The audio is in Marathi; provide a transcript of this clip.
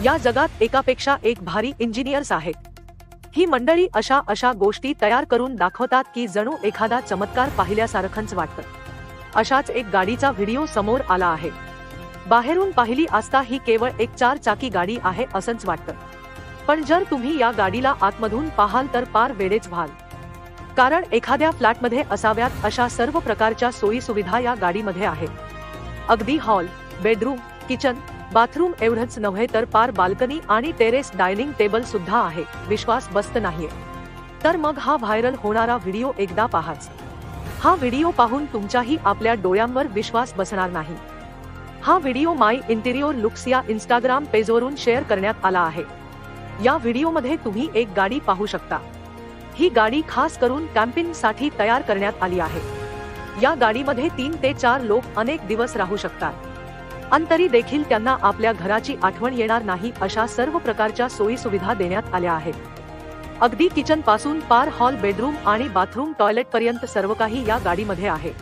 या जगात एकापेक्षा एक भारी इंजिनियर्स आहेत. ही मंडळी अशा गोष्टी तयार करून दाखवतात की जणू एखादा चमत्कार पाहिल्यासारखंच वाटतं. अशाच एक गाडीचा व्हिडिओ समोर आला आहे. बाहेरून पाहिली असता ही केवळ एक 4 चाकी गाडी आहे असंच वाटतं. पण जर तुम्ही या गाडीला आतमधून पाहाल तर पार वेडेच व्हाल. कारण एखाद्या फ्लॅटमध्ये असाव्यात अशा सर्व प्रकारच्या सोयी सुविधा या गाडीमध्ये आहेत. अगदी हॉल, बेडरूम, किचन, बाथरूम एवढंच नव्हे तर पार बाल्कनी आणि टेरेस डायनिंग टेबल सुद्धा आहे. विश्वास बसत नाहीये तर मग हा व्हायरल होणारा व्हिडिओ एकदा पाहाच. हा व्हिडिओ पाहून तुमच्याही आपल्या डोळ्यांवर विश्वास बसणार नाही. हा व्हिडिओ माय इंटिरियर लुक्स या इंस्टाग्राम पेजवरून शेअर करण्यात आला आहे. या व्हिडिओमध्ये तुम्ही एक गाडी पाहू शकता. ही गाडी खास करून कॅम्पिंगसाठी तयार करण्यात आली आहे. या गाडीमध्ये 3 ते 4 लोक अनेक दिवस राहू शकतात. अंतरी देखील त्यांना आपल्या घराची आठवण येणार नाही अशा सर्व प्रकारच्या सोयी सुविधा देण्यात आल्या आहेत. अगदी किचन पासून पार हॉल, बेडरूम आणि बाथरूम, टॉयलेट पर्यंत सर्व काही या गाडीमध्ये आहे.